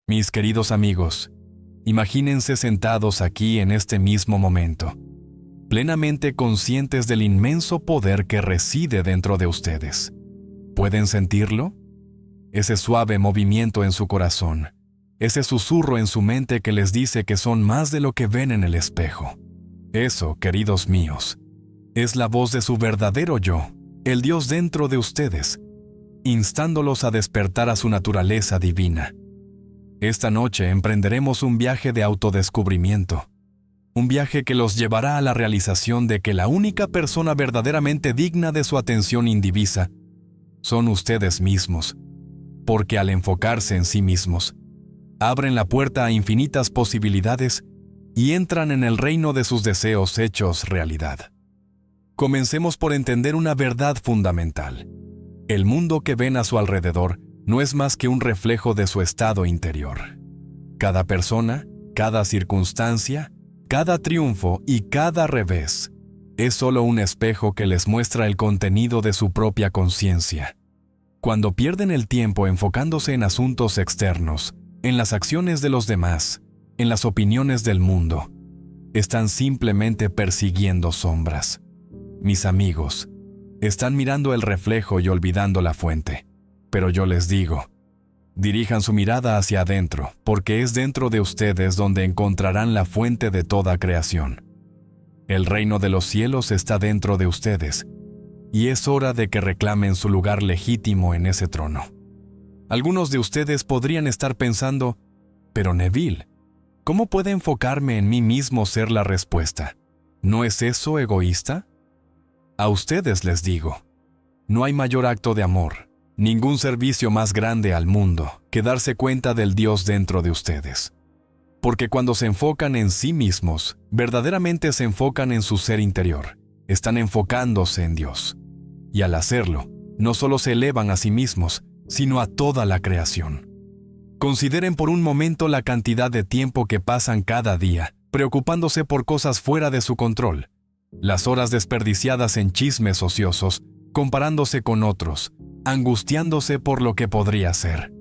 Mis queridos amigos, imagínense sentados aquí en este mismo momento, plenamente conscientes del inmenso poder que reside dentro de ustedes. ¿Pueden sentirlo? Ese suave movimiento en su corazón, ese susurro en su mente que les dice que son más de lo que ven en el espejo. Eso, queridos míos, es la voz de su verdadero yo, el Dios dentro de ustedes, instándolos a despertar a su naturaleza divina. Esta noche emprenderemos un viaje de autodescubrimiento, un viaje que los llevará a la realización de que la única persona verdaderamente digna de su atención indivisa son ustedes mismos, porque al enfocarse en sí mismos, abren la puerta a infinitas posibilidades y entran en el reino de sus deseos hechos realidad. Comencemos por entender una verdad fundamental. El mundo que ven a su alrededor no es más que un reflejo de su estado interior. Cada persona, cada circunstancia, cada triunfo y cada revés es solo un espejo que les muestra el contenido de su propia conciencia. Cuando pierden el tiempo enfocándose en asuntos externos, en las acciones de los demás, en las opiniones del mundo, están simplemente persiguiendo sombras. Mis amigos, están mirando el reflejo y olvidando la fuente. Pero yo les digo, dirijan su mirada hacia adentro, porque es dentro de ustedes donde encontrarán la fuente de toda creación. El reino de los cielos está dentro de ustedes, y es hora de que reclamen su lugar legítimo en ese trono. Algunos de ustedes podrían estar pensando, pero Neville, ¿cómo puede enfocarme en mí mismo ser la respuesta? ¿No es eso egoísta? A ustedes les digo, no hay mayor acto de amor, ningún servicio más grande al mundo que darse cuenta del Dios dentro de ustedes. Porque cuando se enfocan en sí mismos, verdaderamente se enfocan en su ser interior, están enfocándose en Dios. Y al hacerlo, no solo se elevan a sí mismos, sino a toda la creación. Consideren por un momento la cantidad de tiempo que pasan cada día, preocupándose por cosas fuera de su control, las horas desperdiciadas en chismes ociosos, comparándose con otros, angustiándose por lo que podría ser.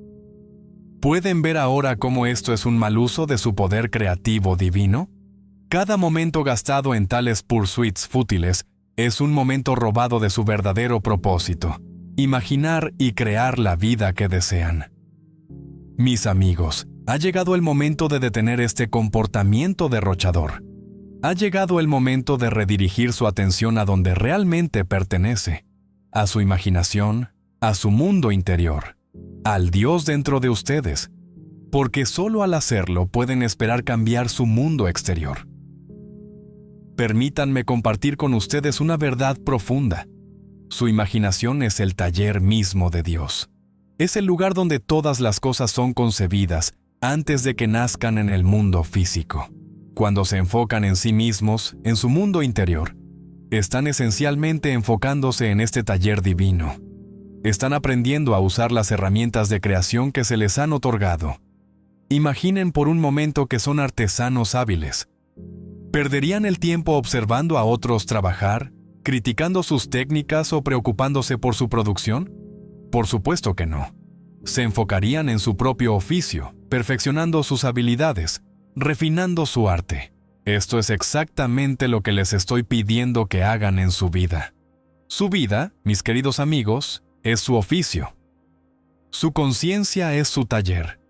¿Pueden ver ahora cómo esto es un mal uso de su poder creativo divino? Cada momento gastado en tales pursuits fútiles es un momento robado de su verdadero propósito, imaginar y crear la vida que desean. Mis amigos, ha llegado el momento de detener este comportamiento derrochador. Ha llegado el momento de redirigir su atención a donde realmente pertenece, a su imaginación, a su mundo interior, al Dios dentro de ustedes, porque solo al hacerlo pueden esperar cambiar su mundo exterior. Permítanme compartir con ustedes una verdad profunda. Su imaginación es el taller mismo de Dios. Es el lugar donde todas las cosas son concebidas antes de que nazcan en el mundo físico. Cuando se enfocan en sí mismos, en su mundo interior, están esencialmente enfocándose en este taller divino. Están aprendiendo a usar las herramientas de creación que se les han otorgado. Imaginen por un momento que son artesanos hábiles. ¿Perderían el tiempo observando a otros trabajar, criticando sus técnicas o preocupándose por su producción? Por supuesto que no. Se enfocarían en su propio oficio, perfeccionando sus habilidades, refinando su arte. Esto es exactamente lo que les estoy pidiendo que hagan en su vida. Su vida, mis queridos amigos, es su oficio. Su conciencia es su taller.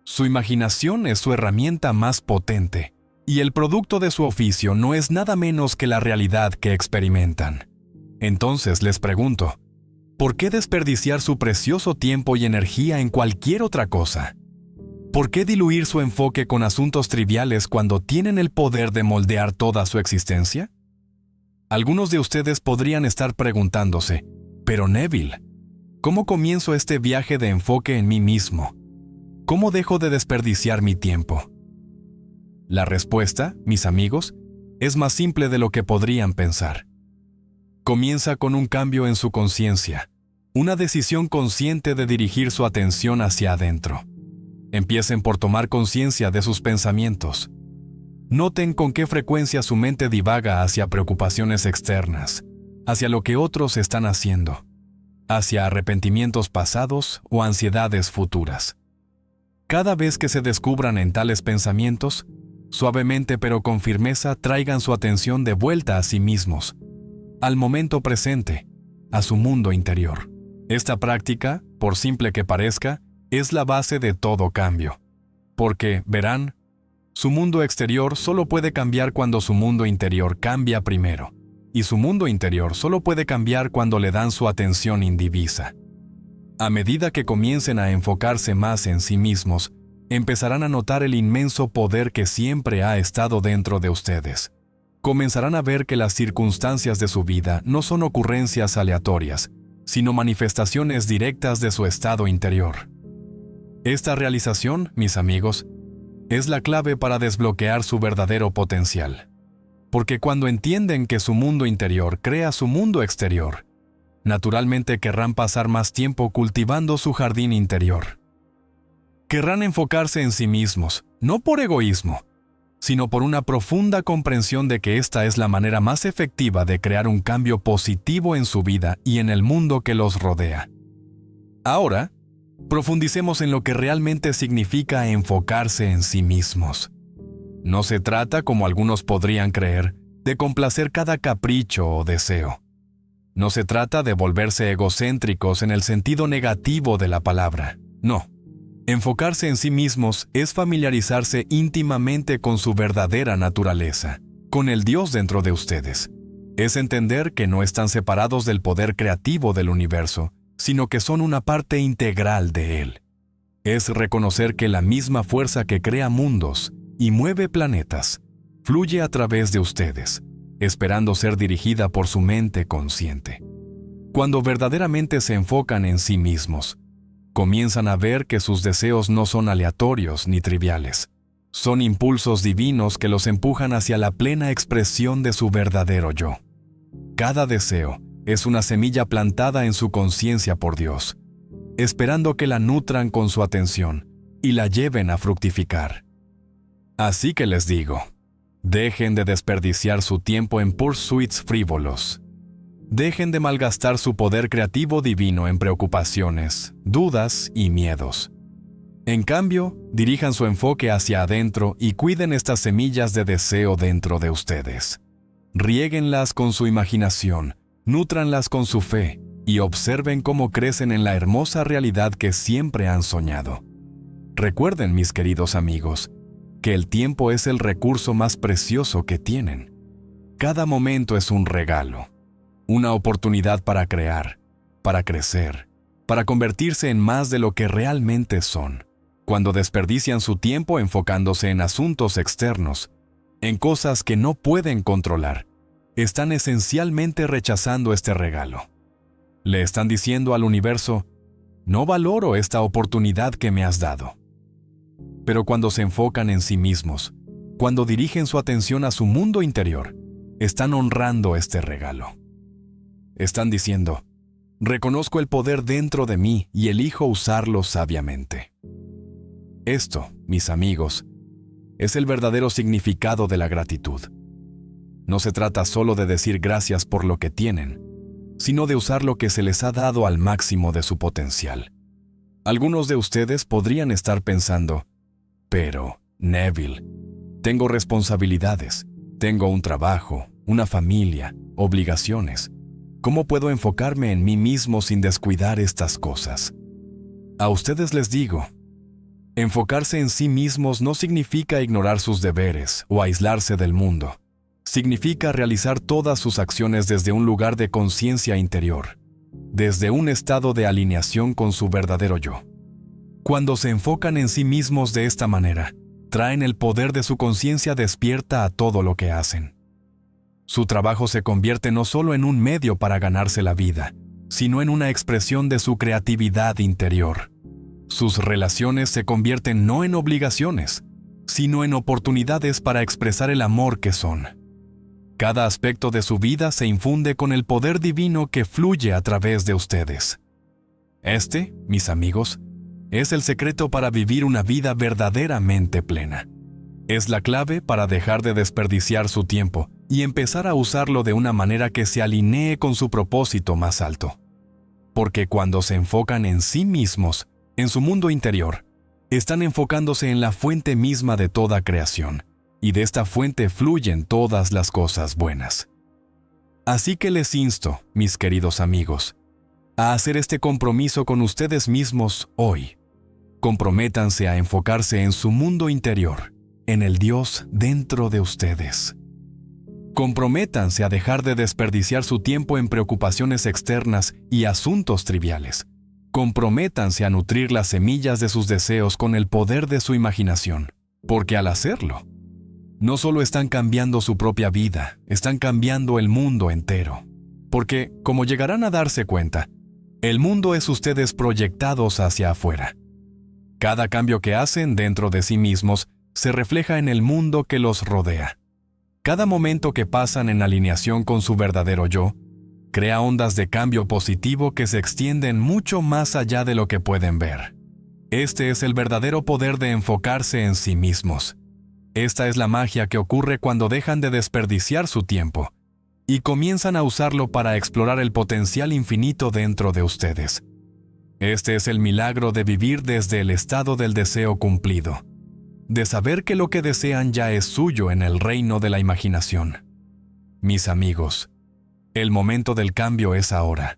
Su imaginación es su herramienta más potente. Y el producto de su oficio no es nada menos que la realidad que experimentan. Entonces les pregunto, ¿por qué desperdiciar su precioso tiempo y energía en cualquier otra cosa? ¿Por qué diluir su enfoque con asuntos triviales cuando tienen el poder de moldear toda su existencia? Algunos de ustedes podrían estar preguntándose, pero Neville, ¿cómo comienzo este viaje de enfoque en mí mismo? ¿Cómo dejo de desperdiciar mi tiempo? La respuesta, mis amigos, es más simple de lo que podrían pensar. Comienza con un cambio en su conciencia, una decisión consciente de dirigir su atención hacia adentro. Empiecen por tomar conciencia de sus pensamientos. Noten con qué frecuencia su mente divaga hacia preocupaciones externas, hacia lo que otros están haciendo, hacia arrepentimientos pasados o ansiedades futuras. Cada vez que se descubran en tales pensamientos, suavemente pero con firmeza traigan su atención de vuelta a sí mismos, al momento presente, a su mundo interior. Esta práctica, por simple que parezca, es la base de todo cambio. Porque, verán, su mundo exterior solo puede cambiar cuando su mundo interior cambia primero, y su mundo interior solo puede cambiar cuando le dan su atención indivisa. A medida que comiencen a enfocarse más en sí mismos, empezarán a notar el inmenso poder que siempre ha estado dentro de ustedes. Comenzarán a ver que las circunstancias de su vida no son ocurrencias aleatorias, sino manifestaciones directas de su estado interior. Esta realización, mis amigos, es la clave para desbloquear su verdadero potencial. Porque cuando entienden que su mundo interior crea su mundo exterior, naturalmente querrán pasar más tiempo cultivando su jardín interior. Querrán enfocarse en sí mismos, no por egoísmo, sino por una profunda comprensión de que esta es la manera más efectiva de crear un cambio positivo en su vida y en el mundo que los rodea. Ahora, profundicemos en lo que realmente significa enfocarse en sí mismos. No se trata, como algunos podrían creer, de complacer cada capricho o deseo. No se trata de volverse egocéntricos en el sentido negativo de la palabra. No. Enfocarse en sí mismos es familiarizarse íntimamente con su verdadera naturaleza, con el Dios dentro de ustedes. Es entender que no están separados del poder creativo del universo, sino que son una parte integral de él. Es reconocer que la misma fuerza que crea mundos y mueve planetas fluye a través de ustedes, esperando ser dirigida por su mente consciente. Cuando verdaderamente se enfocan en sí mismos, comienzan a ver que sus deseos no son aleatorios ni triviales. Son impulsos divinos que los empujan hacia la plena expresión de su verdadero yo. Cada deseo es una semilla plantada en su conciencia por Dios, esperando que la nutran con su atención y la lleven a fructificar. Así que les digo, dejen de desperdiciar su tiempo en pursuits frívolos. Dejen de malgastar su poder creativo divino en preocupaciones, dudas y miedos. En cambio, dirijan su enfoque hacia adentro y cuiden estas semillas de deseo dentro de ustedes. Riéguenlas con su imaginación, nútranlas con su fe y observen cómo crecen en la hermosa realidad que siempre han soñado. Recuerden, mis queridos amigos, que el tiempo es el recurso más precioso que tienen. Cada momento es un regalo, una oportunidad para crear, para crecer, para convertirse en más de lo que realmente son. Cuando desperdician su tiempo enfocándose en asuntos externos, en cosas que no pueden controlar, están esencialmente rechazando este regalo. Le están diciendo al universo, no valoro esta oportunidad que me has dado. Pero cuando se enfocan en sí mismos, cuando dirigen su atención a su mundo interior, están honrando este regalo. Están diciendo, reconozco el poder dentro de mí y elijo usarlo sabiamente. Esto, mis amigos, es el verdadero significado de la gratitud. No se trata solo de decir gracias por lo que tienen, sino de usar lo que se les ha dado al máximo de su potencial. Algunos de ustedes podrían estar pensando, pero, Neville, tengo responsabilidades, tengo un trabajo, una familia, obligaciones. ¿Cómo puedo enfocarme en mí mismo sin descuidar estas cosas? A ustedes les digo, enfocarse en sí mismos no significa ignorar sus deberes o aislarse del mundo. Significa realizar todas sus acciones desde un lugar de conciencia interior, desde un estado de alineación con su verdadero yo. Cuando se enfocan en sí mismos de esta manera, traen el poder de su conciencia despierta a todo lo que hacen. Su trabajo se convierte no solo en un medio para ganarse la vida, sino en una expresión de su creatividad interior. Sus relaciones se convierten no en obligaciones, sino en oportunidades para expresar el amor que son. Cada aspecto de su vida se infunde con el poder divino que fluye a través de ustedes. Este, mis amigos, es el secreto para vivir una vida verdaderamente plena. Es la clave para dejar de desperdiciar su tiempo y empezar a usarlo de una manera que se alinee con su propósito más alto. Porque cuando se enfocan en sí mismos, en su mundo interior, Están enfocándose en la fuente misma de toda creación, y de esta fuente fluyen todas las cosas buenas. Así que les insto, mis queridos amigos, a hacer este compromiso con ustedes mismos hoy. Comprométanse a enfocarse en su mundo interior, en el Dios dentro de ustedes. Comprométanse a dejar de desperdiciar su tiempo en preocupaciones externas y asuntos triviales. Comprométanse a nutrir las semillas de sus deseos con el poder de su imaginación, porque al hacerlo, no solo están cambiando su propia vida, están cambiando el mundo entero. Porque, como llegarán a darse cuenta, el mundo es ustedes proyectados hacia afuera. Cada cambio que hacen dentro de sí mismos se refleja en el mundo que los rodea. Cada momento que pasan en alineación con su verdadero yo, crea ondas de cambio positivo que se extienden mucho más allá de lo que pueden ver. Este es el verdadero poder de enfocarse en sí mismos. Esta es la magia que ocurre cuando dejan de desperdiciar su tiempo y comienzan a usarlo para explorar el potencial infinito dentro de ustedes. Este es el milagro de vivir desde el estado del deseo cumplido, de saber que lo que desean ya es suyo en el reino de la imaginación. Mis amigos, el momento del cambio es ahora.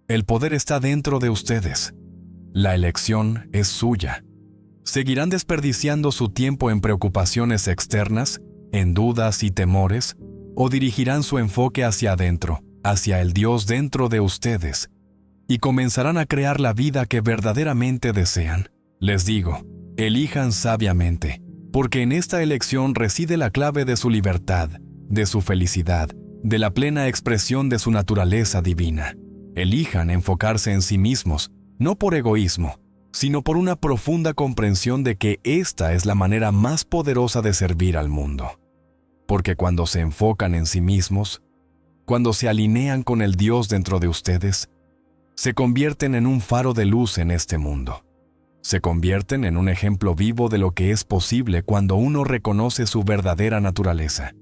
El poder está dentro de ustedes. La elección es suya. ¿Seguirán desperdiciando su tiempo en preocupaciones externas, en dudas y temores? ¿O dirigirán su enfoque hacia adentro, hacia el Dios dentro de ustedes, y comenzarán a crear la vida que verdaderamente desean? Les digo, elijan sabiamente, porque en esta elección reside la clave de su libertad, de su felicidad, de la plena expresión de su naturaleza divina. Elijan enfocarse en sí mismos, no por egoísmo, sino por una profunda comprensión de que esta es la manera más poderosa de servir al mundo. Porque cuando se enfocan en sí mismos, cuando se alinean con el Dios dentro de ustedes, se convierten en un faro de luz en este mundo. Se convierten en un ejemplo vivo de lo que es posible cuando uno reconoce su verdadera naturaleza.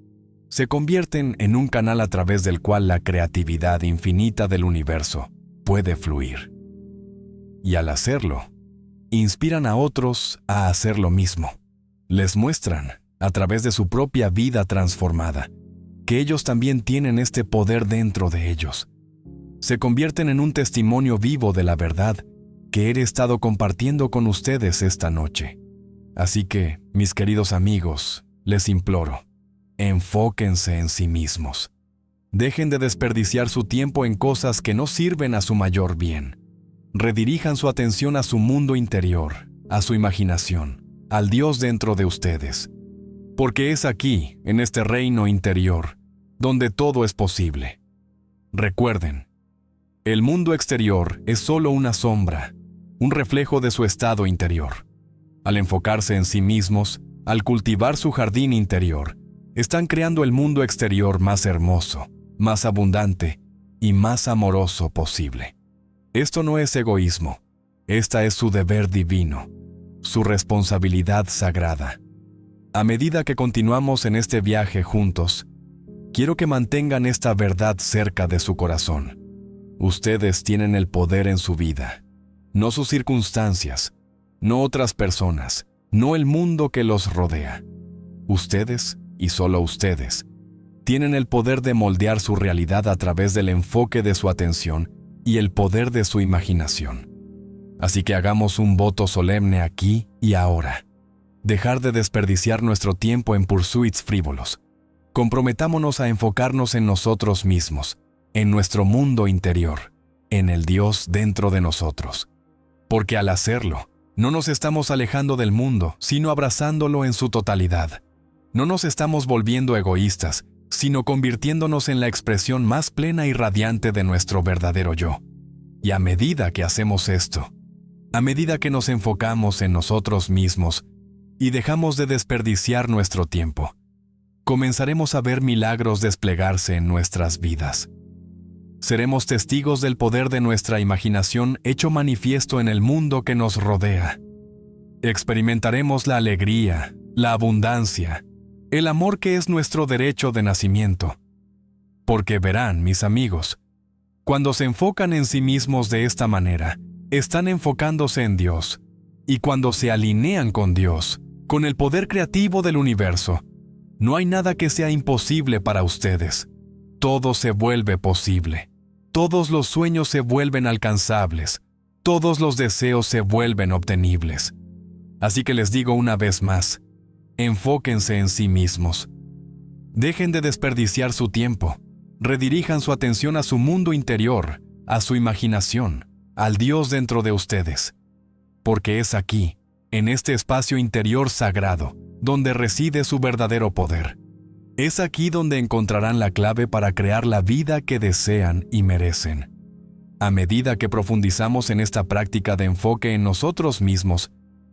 Se convierten en un canal a través del cual la creatividad infinita del universo puede fluir. Y al hacerlo, inspiran a otros a hacer lo mismo. Les muestran, a través de su propia vida transformada, que ellos también tienen este poder dentro de ellos. Se convierten en un testimonio vivo de la verdad que he estado compartiendo con ustedes esta noche. Así que, mis queridos amigos, les imploro, enfóquense en sí mismos. Dejen de desperdiciar su tiempo en cosas que no sirven a su mayor bien. Redirijan su atención a su mundo interior, a su imaginación, al Dios dentro de ustedes. Porque es aquí, en este reino interior, donde todo es posible. Recuerden, el mundo exterior es solo una sombra, un reflejo de su estado interior. Al enfocarse en sí mismos, al cultivar su jardín interior, están creando el mundo exterior más hermoso, más abundante y más amoroso posible. Esto no es egoísmo, esta es su deber divino, su responsabilidad sagrada. A medida que continuamos en este viaje juntos, quiero que mantengan esta verdad cerca de su corazón. Ustedes tienen el poder en su vida, no sus circunstancias, no otras personas, no el mundo que los rodea. Ustedes, y solo ustedes, tienen el poder de moldear su realidad a través del enfoque de su atención y el poder de su imaginación. Así que hagamos un voto solemne aquí y ahora. Dejar de desperdiciar nuestro tiempo en pursuits frívolos. Comprometámonos a enfocarnos en nosotros mismos, en nuestro mundo interior, en el Dios dentro de nosotros. Porque al hacerlo, no nos estamos alejando del mundo, sino abrazándolo en su totalidad. No nos estamos volviendo egoístas, sino convirtiéndonos en la expresión más plena y radiante de nuestro verdadero yo. Y a medida que hacemos esto, a medida que nos enfocamos en nosotros mismos y dejamos de desperdiciar nuestro tiempo, comenzaremos a ver milagros desplegarse en nuestras vidas. Seremos testigos del poder de nuestra imaginación hecho manifiesto en el mundo que nos rodea. Experimentaremos la alegría, la abundancia, el amor que es nuestro derecho de nacimiento. Porque verán, mis amigos, cuando se enfocan en sí mismos de esta manera, están enfocándose en Dios, Y cuando se alinean con Dios, con el poder creativo del universo, no hay nada que sea imposible para ustedes. Todo se vuelve posible. Todos los sueños se vuelven alcanzables. Todos los deseos se vuelven obtenibles. Así que les digo una vez más, enfóquense en sí mismos. Dejen de desperdiciar su tiempo. Redirijan su atención a su mundo interior, a su imaginación, al Dios dentro de ustedes. Porque es aquí, en este espacio interior sagrado, donde reside su verdadero poder. Es aquí donde encontrarán la clave para crear la vida que desean y merecen. A medida que profundizamos en esta práctica de enfoque en nosotros mismos,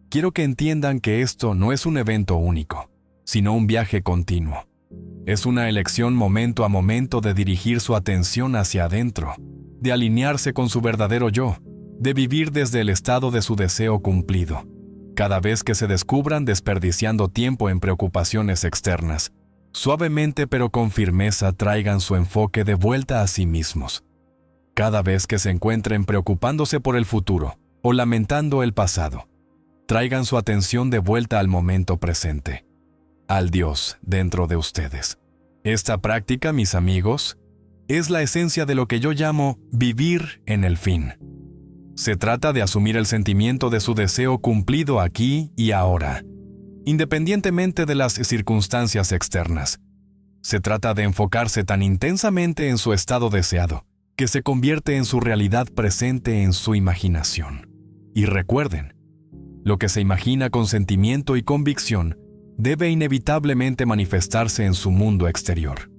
quiero que entiendan que esto no es un evento único, sino un viaje continuo. Es una elección momento a momento de dirigir su atención hacia adentro, de alinearse con su verdadero yo, de vivir desde el estado de su deseo cumplido. Cada vez que se descubran desperdiciando tiempo en preocupaciones externas, suavemente pero con firmeza traigan su enfoque de vuelta a sí mismos. Cada vez que se encuentren preocupándose por el futuro o lamentando el pasado, traigan su atención de vuelta al momento presente, al Dios dentro de ustedes. Esta práctica, mis amigos, es la esencia de lo que yo llamo vivir en el fin. Se trata de asumir el sentimiento de su deseo cumplido aquí y ahora, independientemente de las circunstancias externas. Se trata de enfocarse tan intensamente en su estado deseado, que se convierte en su realidad presente en su imaginación. Y recuerden, lo que se imagina con sentimiento y convicción debe inevitablemente manifestarse en su mundo exterior.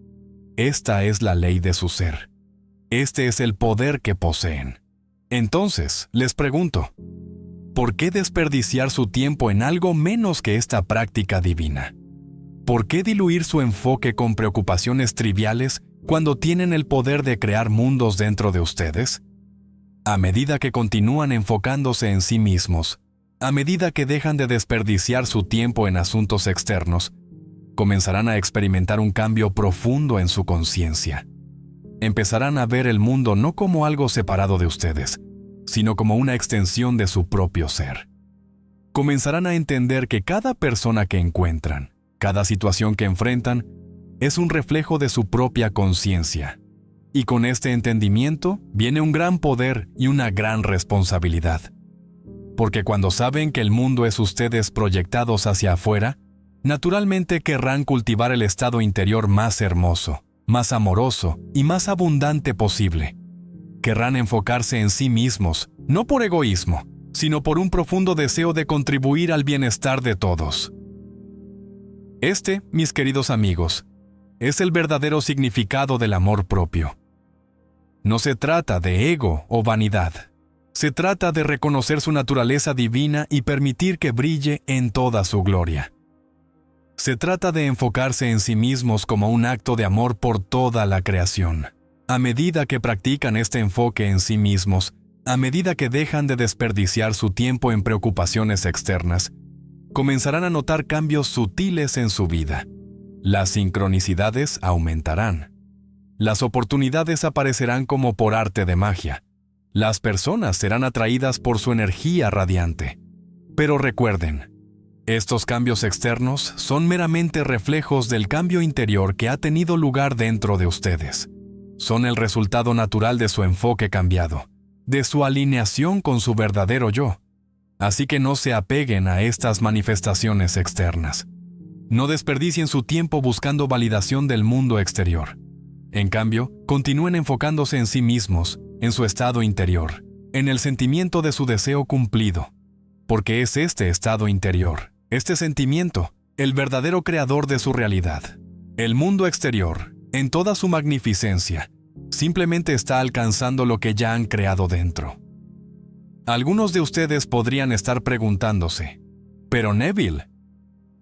Esta es la ley de su ser. Este es el poder que poseen. Entonces, les pregunto, ¿por qué desperdiciar su tiempo en algo menos que esta práctica divina? ¿Por qué diluir su enfoque con preocupaciones triviales cuando tienen el poder de crear mundos dentro de ustedes? A medida que continúan enfocándose en sí mismos, a medida que dejan de desperdiciar su tiempo en asuntos externos, comenzarán a experimentar un cambio profundo en su conciencia. Empezarán a ver el mundo no como algo separado de ustedes, sino como una extensión de su propio ser. Comenzarán a entender que cada persona que encuentran, cada situación que enfrentan, es un reflejo de su propia conciencia. Y con este entendimiento viene un gran poder y una gran responsabilidad. Porque cuando saben que el mundo es ustedes proyectados hacia afuera, naturalmente querrán cultivar el estado interior más hermoso, más amoroso y más abundante posible. Querrán enfocarse en sí mismos, no por egoísmo, sino por un profundo deseo de contribuir al bienestar de todos. Este, mis queridos amigos, es el verdadero significado del amor propio. No se trata de ego o vanidad. Se trata de reconocer su naturaleza divina y permitir que brille en toda su gloria. Se trata de enfocarse en sí mismos como un acto de amor por toda la creación. A medida que practican este enfoque en sí mismos, a medida que dejan de desperdiciar su tiempo en preocupaciones externas, comenzarán a notar cambios sutiles en su vida. Las sincronicidades aumentarán. Las oportunidades aparecerán como por arte de magia. Las personas serán atraídas por su energía radiante. Pero recuerden, estos cambios externos son meramente reflejos del cambio interior que ha tenido lugar dentro de ustedes. Son el resultado natural de su enfoque cambiado, de su alineación con su verdadero yo. Así que no se apeguen a estas manifestaciones externas. No desperdicien su tiempo buscando validación del mundo exterior. En cambio, continúen enfocándose en sí mismos, en su estado interior, en el sentimiento de su deseo cumplido. Porque es este estado interior, este sentimiento, el verdadero creador de su realidad. El mundo exterior, en toda su magnificencia, simplemente está alcanzando lo que ya han creado dentro. Algunos de ustedes podrían estar preguntándose, pero Neville,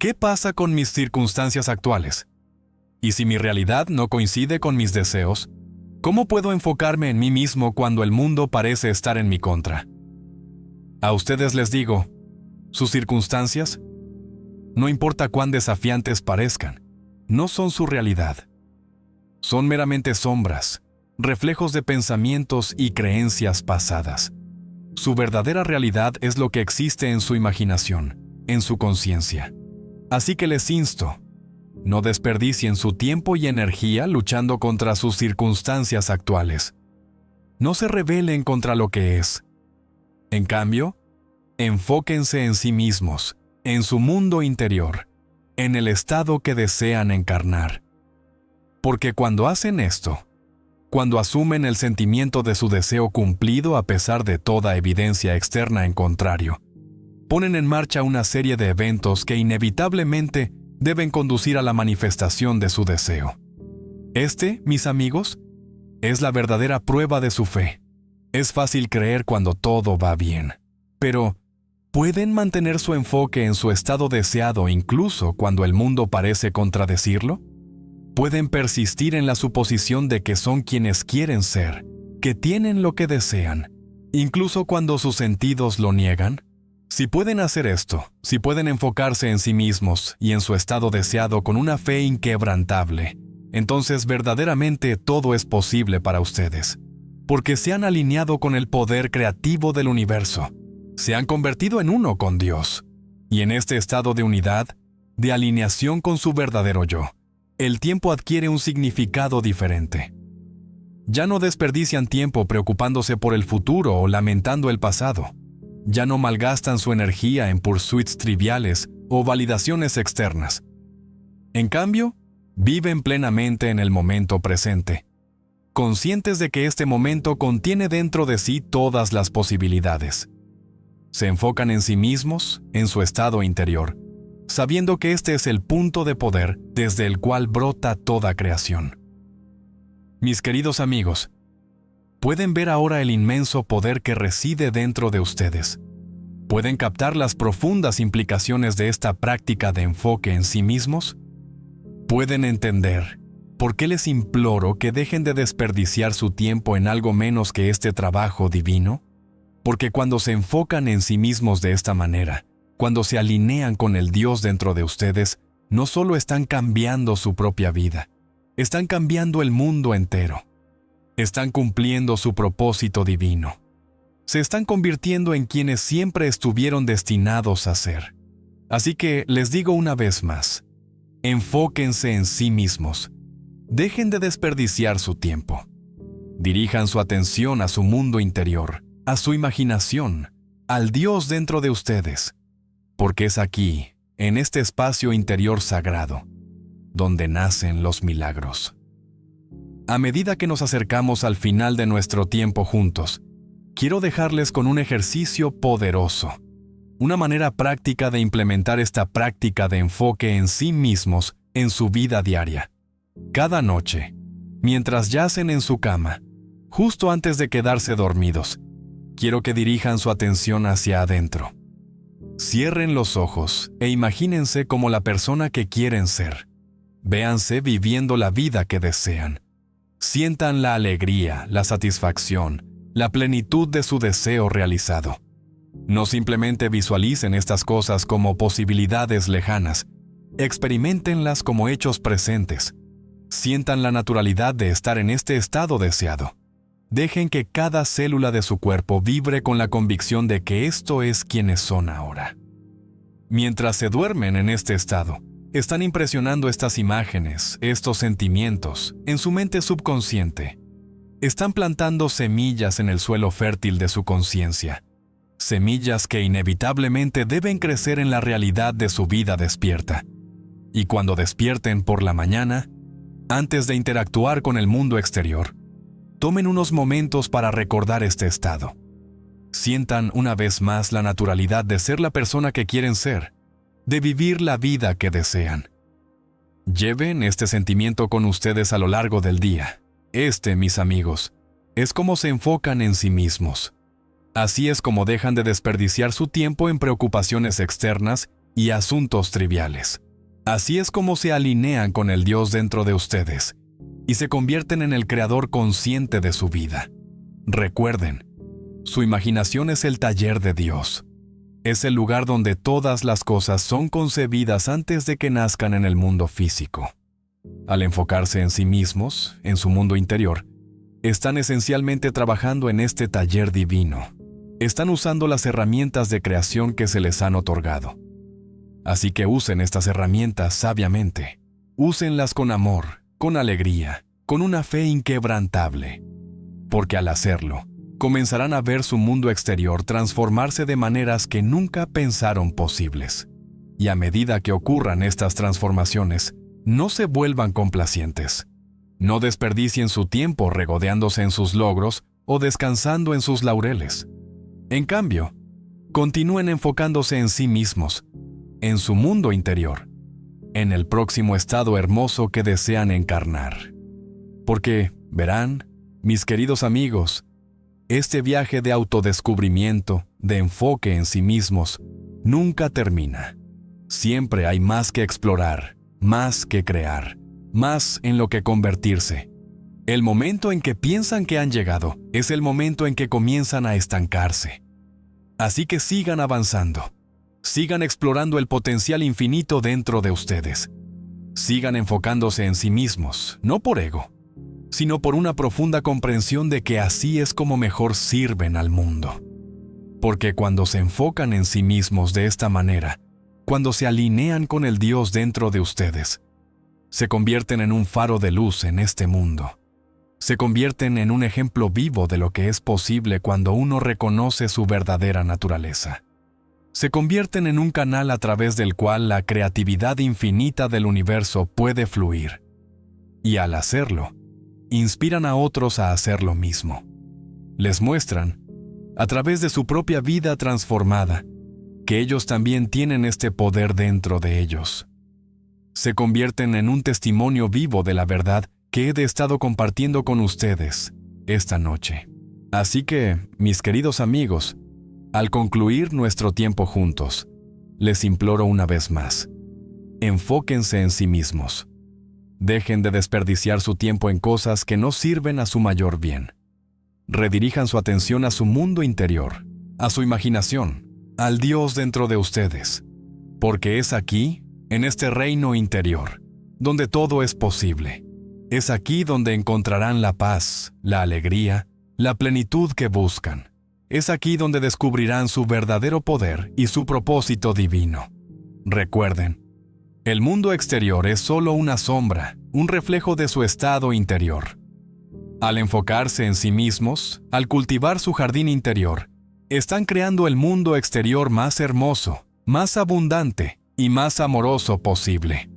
¿qué pasa con mis circunstancias actuales? Y si mi realidad no coincide con mis deseos, ¿cómo puedo enfocarme en mí mismo cuando el mundo parece estar en mi contra? A ustedes les digo, sus circunstancias, no importa cuán desafiantes parezcan, no son su realidad. Son meramente sombras, reflejos de pensamientos y creencias pasadas. Su verdadera realidad es lo que existe en su imaginación, en su conciencia. Así que les insto, no desperdicien su tiempo y energía luchando contra sus circunstancias actuales. No se rebelen contra lo que es. En cambio, enfóquense en sí mismos, en su mundo interior, en el estado que desean encarnar. Porque cuando hacen esto, cuando asumen el sentimiento de su deseo cumplido a pesar de toda evidencia externa en contrario, ponen en marcha una serie de eventos que inevitablemente deben conducir a la manifestación de su deseo. Este, mis amigos, es la verdadera prueba de su fe. Es fácil creer cuando todo va bien, pero ¿pueden mantener su enfoque en su estado deseado incluso cuando el mundo parece contradecirlo? ¿Pueden persistir en la suposición de que son quienes quieren ser, que tienen lo que desean, incluso cuando sus sentidos lo niegan? Si pueden hacer esto, si pueden enfocarse en sí mismos y en su estado deseado con una fe inquebrantable, entonces verdaderamente todo es posible para ustedes, porque se han alineado con el poder creativo del universo, se han convertido en uno con Dios, y en este estado de unidad, de alineación con su verdadero yo, el tiempo adquiere un significado diferente. Ya no desperdician tiempo preocupándose por el futuro o lamentando el pasado. Ya no malgastan su energía en pursuits triviales o validaciones externas. En cambio, viven plenamente en el momento presente, conscientes de que este momento contiene dentro de sí todas las posibilidades. Se enfocan en sí mismos, en su estado interior, sabiendo que este es el punto de poder desde el cual brota toda creación. Mis queridos amigos, pueden ver ahora el inmenso poder que reside dentro de ustedes. ¿Pueden captar las profundas implicaciones de esta práctica de enfoque en sí mismos? ¿Pueden entender por qué les imploro que dejen de desperdiciar su tiempo en algo menos que este trabajo divino? Porque cuando se enfocan en sí mismos de esta manera, cuando se alinean con el Dios dentro de ustedes, no solo están cambiando su propia vida, están cambiando el mundo entero. Están cumpliendo su propósito divino. Se están convirtiendo en quienes siempre estuvieron destinados a ser. Así que les digo una vez más, enfóquense en sí mismos. Dejen de desperdiciar su tiempo. Dirijan su atención a su mundo interior, a su imaginación, al Dios dentro de ustedes, porque es aquí, en este espacio interior sagrado, donde nacen los milagros. A medida que nos acercamos al final de nuestro tiempo juntos, quiero dejarles con un ejercicio poderoso, una manera práctica de implementar esta práctica de enfoque en sí mismos en su vida diaria. Cada noche, mientras yacen en su cama, justo antes de quedarse dormidos, quiero que dirijan su atención hacia adentro. Cierren los ojos e imagínense como la persona que quieren ser. Véanse viviendo la vida que desean. Sientan la alegría, la satisfacción, la plenitud de su deseo realizado. No simplemente visualicen estas cosas como posibilidades lejanas, experiméntenlas como hechos presentes. Sientan la naturalidad de estar en este estado deseado. Dejen que cada célula de su cuerpo vibre con la convicción de que esto es quienes son ahora. Mientras se duermen en este estado, están impresionando estas imágenes, estos sentimientos, en su mente subconsciente. Están plantando semillas en el suelo fértil de su conciencia. Semillas que inevitablemente deben crecer en la realidad de su vida despierta. Y cuando despierten por la mañana, antes de interactuar con el mundo exterior, tomen unos momentos para recordar este estado. Sientan una vez más la naturalidad de ser la persona que quieren ser, de vivir la vida que desean. Lleven este sentimiento con ustedes a lo largo del día. Mis amigos, es como se enfocan en sí mismos. Así es como dejan de desperdiciar su tiempo en preocupaciones externas y asuntos triviales. Así es como se alinean con el Dios dentro de ustedes y se convierten en el creador consciente de su vida. Recuerden, su imaginación es el taller de Dios. Es el lugar donde todas las cosas son concebidas antes de que nazcan en el mundo físico. Al enfocarse en sí mismos, en su mundo interior, están esencialmente trabajando en este taller divino, Están usando las herramientas de creación que se les han otorgado. Así que usen estas herramientas sabiamente. Úsenlas con amor, con alegría, con una fe inquebrantable. Porque al hacerlo, comenzarán a ver su mundo exterior transformarse de maneras que nunca pensaron posibles. Y a medida que ocurran estas transformaciones, no se vuelvan complacientes. No desperdicien su tiempo regodeándose en sus logros o descansando en sus laureles. En cambio, continúen enfocándose en sí mismos, en su mundo interior, en el próximo estado hermoso que desean encarnar. Porque, verán, mis queridos amigos, este viaje de autodescubrimiento, de enfoque en sí mismos, nunca termina. Siempre hay más que explorar, más que crear, más en lo que convertirse. El momento en que piensan que han llegado es el momento en que comienzan a estancarse. Así que sigan avanzando. Sigan explorando el potencial infinito dentro de ustedes. Sigan enfocándose en sí mismos, no por ego, sino por una profunda comprensión de que así es como mejor sirven al mundo. Porque cuando se enfocan en sí mismos de esta manera, cuando se alinean con el Dios dentro de ustedes, se convierten en un faro de luz en este mundo. Se convierten en un ejemplo vivo de lo que es posible cuando uno reconoce su verdadera naturaleza. Se convierten en un canal a través del cual la creatividad infinita del universo puede fluir. Y al hacerlo, inspiran a otros a hacer lo mismo. Les muestran, a través de su propia vida transformada, que ellos también tienen este poder dentro de ellos. Se convierten en un testimonio vivo de la verdad que he estado compartiendo con ustedes esta noche. Así que, mis queridos amigos, al concluir nuestro tiempo juntos, les imploro una vez más, enfóquense en sí mismos. Dejen de desperdiciar su tiempo en cosas que no sirven a su mayor bien. Redirijan su atención a su mundo interior, a su imaginación, al Dios dentro de ustedes, porque es aquí, en este reino interior, donde todo es posible. Es aquí donde encontrarán la paz, la alegría, la plenitud que buscan. Es aquí donde descubrirán su verdadero poder y su propósito divino. Recuerden, el mundo exterior es solo una sombra, un reflejo de su estado interior. Al enfocarse en sí mismos, al cultivar su jardín interior, están creando el mundo exterior más hermoso, más abundante y más amoroso posible.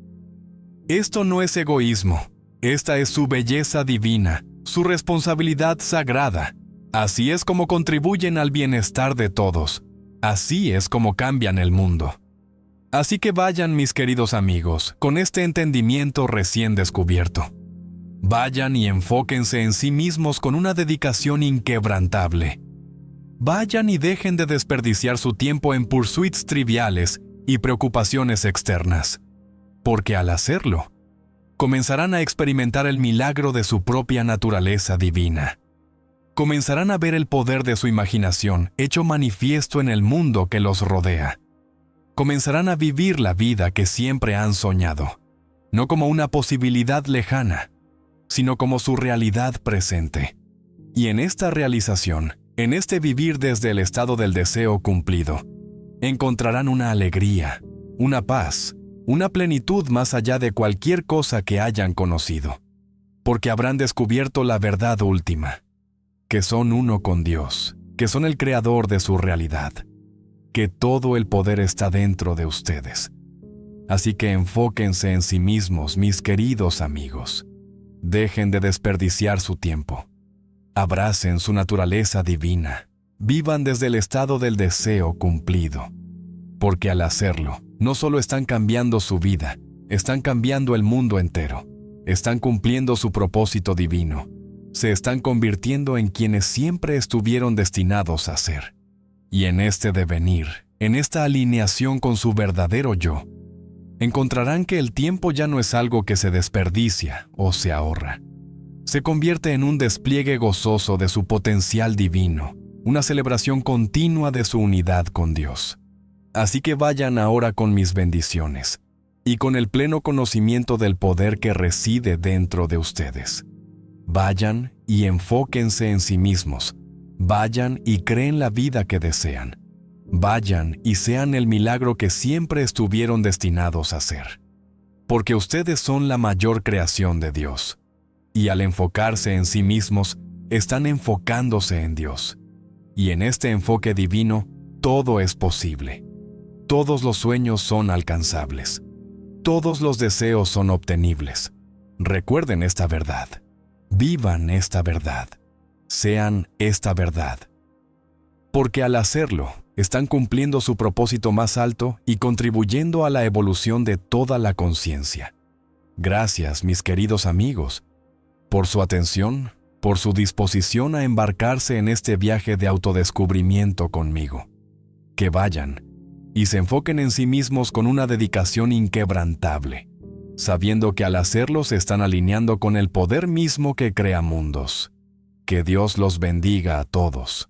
Esto no es egoísmo. Esta es su belleza divina, su responsabilidad sagrada. Así es como contribuyen al bienestar de todos. Así es como cambian el mundo. Así que vayan, mis queridos amigos, con este entendimiento recién descubierto. Vayan y enfóquense en sí mismos con una dedicación inquebrantable. Vayan y dejen de desperdiciar su tiempo en pursuits triviales y preocupaciones externas. Porque al hacerlo, comenzarán a experimentar el milagro de su propia naturaleza divina. Comenzarán a ver el poder de su imaginación hecho manifiesto en el mundo que los rodea. Comenzarán a vivir la vida que siempre han soñado, no como una posibilidad lejana, sino como su realidad presente. Y en esta realización, en este vivir desde el estado del deseo cumplido, encontrarán una alegría, una paz, una plenitud más allá de cualquier cosa que hayan conocido, porque habrán descubierto la verdad última, que son uno con Dios, que son el creador de su realidad, que todo el poder está dentro de ustedes. Así que enfóquense en sí mismos, mis queridos amigos. Dejen de desperdiciar su tiempo. Abracen su naturaleza divina. Vivan desde el estado del deseo cumplido. Porque al hacerlo, no solo están cambiando su vida, están cambiando el mundo entero. Están cumpliendo su propósito divino. Se están convirtiendo en quienes siempre estuvieron destinados a ser. Y en este devenir, en esta alineación con su verdadero yo, encontrarán que el tiempo ya no es algo que se desperdicia o se ahorra. Se convierte en un despliegue gozoso de su potencial divino, una celebración continua de su unidad con Dios. Así que vayan ahora con mis bendiciones y con el pleno conocimiento del poder que reside dentro de ustedes. Vayan y enfóquense en sí mismos, Vayan y creen la vida que desean. Vayan y sean el milagro que siempre estuvieron destinados a ser. Porque ustedes son la mayor creación de Dios. Y al enfocarse en sí mismos, están enfocándose en Dios. Y en este enfoque divino, todo es posible. Todos los sueños son alcanzables. Todos los deseos son obtenibles. Recuerden esta verdad. Vivan esta verdad. Sean esta verdad. Porque al hacerlo, están cumpliendo su propósito más alto y contribuyendo a la evolución de toda la conciencia. Gracias, mis queridos amigos, por su atención, por su disposición a embarcarse en este viaje de autodescubrimiento conmigo. Que vayan y se enfoquen en sí mismos con una dedicación inquebrantable, sabiendo que al hacerlo se están alineando con el poder mismo que crea mundos. Que Dios los bendiga a todos.